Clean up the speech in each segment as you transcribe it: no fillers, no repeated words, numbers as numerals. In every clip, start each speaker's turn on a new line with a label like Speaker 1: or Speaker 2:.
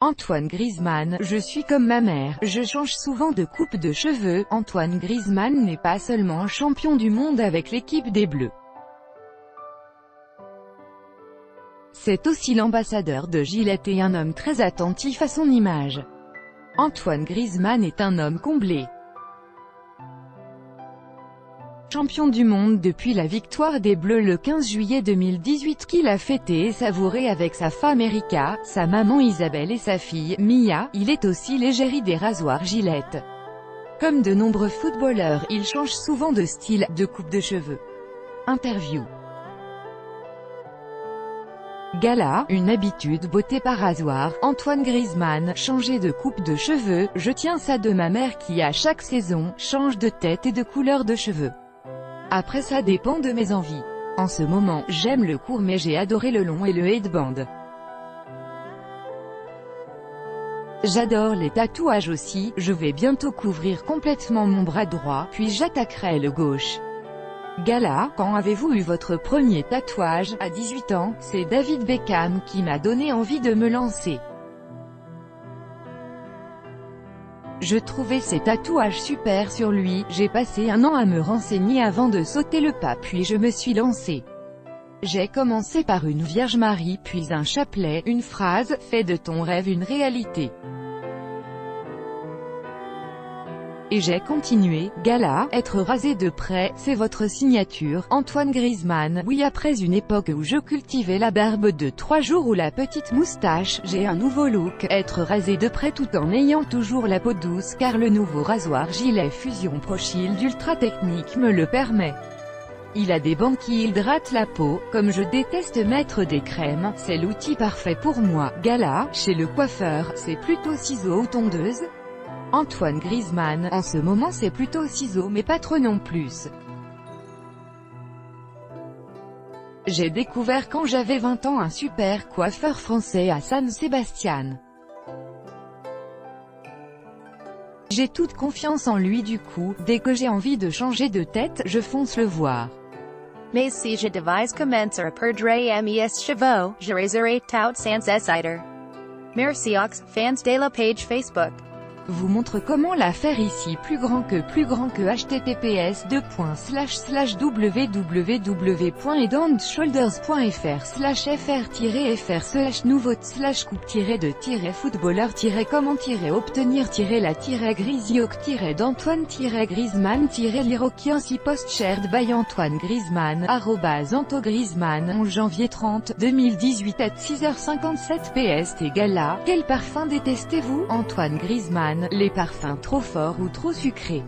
Speaker 1: Antoine Griezmann, je suis comme ma mère, je change souvent de coupe de cheveux. Antoine Griezmann n'est pas seulement champion du monde avec l'équipe des Bleus. C'est aussi l'ambassadeur de Gillette et un homme très attentif à son image. Antoine Griezmann est un homme comblé. Champion du monde depuis la victoire des Bleus le 15 juillet 2018 qu'il a fêté et savouré avec sa femme Erika, sa maman Isabelle et sa fille, Mia. Il est aussi l'égérie des rasoirs Gillette. Comme de nombreux footballeurs, il change souvent de style, de coupe de cheveux. Interview. Gala, une habitude beauté par rasoir. Antoine Griezmann, changer de coupe de cheveux, je tiens ça de ma mère qui à chaque saison, change de tête et de couleur de cheveux. Après ça dépend de mes envies. En ce moment, j'aime le court mais j'ai adoré le long et le headband. J'adore les tatouages aussi, je vais bientôt couvrir complètement mon bras droit, puis j'attaquerai le gauche. Gala, quand avez-vous eu votre premier tatouage? À 18 ans, c'est David Beckham qui m'a donné envie de me lancer. Je trouvais ses tatouages super sur lui, j'ai passé un an à me renseigner avant de sauter le pas puis je me suis lancé. J'ai commencé par une Vierge Marie puis un chapelet, une phrase, fais de ton rêve une réalité. Et j'ai continué. Gala, être rasé de près, c'est votre signature. Antoine Griezmann, oui, après une époque où je cultivais la barbe de 3 jours ou la petite moustache, j'ai un nouveau look, être rasé de près tout en ayant toujours la peau douce car le nouveau rasoir Gillette Fusion Pro Shield Ultra Technique me le permet. Il a des bancs qui hydratent la peau, comme je déteste mettre des crèmes, c'est l'outil parfait pour moi. Gala, chez le coiffeur, c'est plutôt ciseaux ou tondeuse? Antoine Griezmann, en ce moment c'est plutôt ciseaux mais pas trop non plus. J'ai découvert quand j'avais 20 ans un super coiffeur français à San Sebastian. J'ai toute confiance en lui du coup, dès que j'ai envie de changer de tête, je fonce le voir.
Speaker 2: Mais si je devais commencer à perdre mes cheveux, je raserai tout sans hésiter. Merci aux fans de la page Facebook.
Speaker 1: Vous montre comment la faire ici plus grand que www.edandshoulders.fr/nouveau/coupe-de-fr/nouveau/coupe-de-Antoine-Griezmann post-shared by Antoine Griezmann @AntoGriezmann 11 janvier 30 2018 à 6h57 ps et Gala, quel parfum détestez-vous? Antoine Griezmann, les parfums trop forts ou trop sucrés.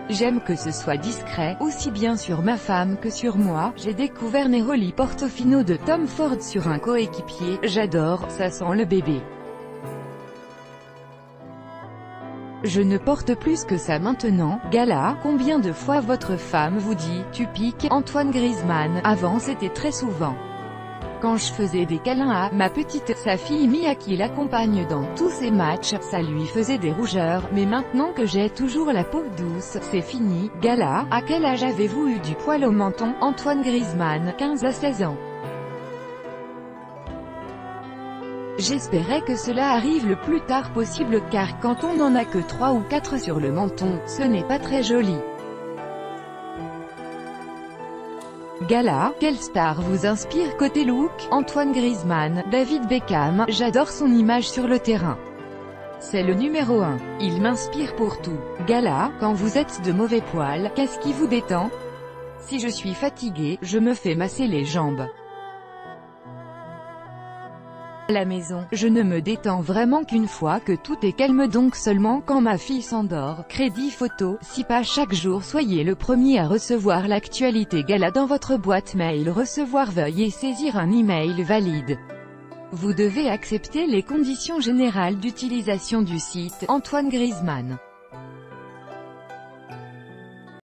Speaker 1: J'aime que ce soit discret, aussi bien sur ma femme que sur moi. J'ai découvert Neroli Portofino de Tom Ford sur un coéquipier, j'adore, ça sent le bébé. Je ne porte plus que ça maintenant. Gala, combien de fois votre femme vous dit « tu piques » Antoine Griezmann, avant c'était très souvent. Quand je faisais des câlins à ma petite, sa fille Mia qui l'accompagne dans tous ses matchs, ça lui faisait des rougeurs, mais maintenant que j'ai toujours la peau douce, c'est fini. Gala, à quel âge avez-vous eu du poil au menton? Antoine Griezmann, 15 à 16 ans. J'espérais que cela arrive le plus tard possible car quand on n'en a que 3 ou 4 sur le menton, ce n'est pas très joli. Gala, quelle star vous inspire côté look? Antoine Griezmann, David Beckham, j'adore son image sur le terrain. C'est le numéro 1. Il m'inspire pour tout. Gala, quand vous êtes de mauvais poil, qu'est-ce qui vous détend? Si je suis fatigué, je me fais masser les jambes. À la maison, je ne me détends vraiment qu'une fois que tout est calme donc seulement quand ma fille s'endort. Crédit photo, si pas chaque jour soyez le premier à recevoir l'actualité Gala dans votre boîte mail recevoir veuillez saisir un email valide. Vous devez accepter les conditions générales d'utilisation du site. Antoine Griezmann.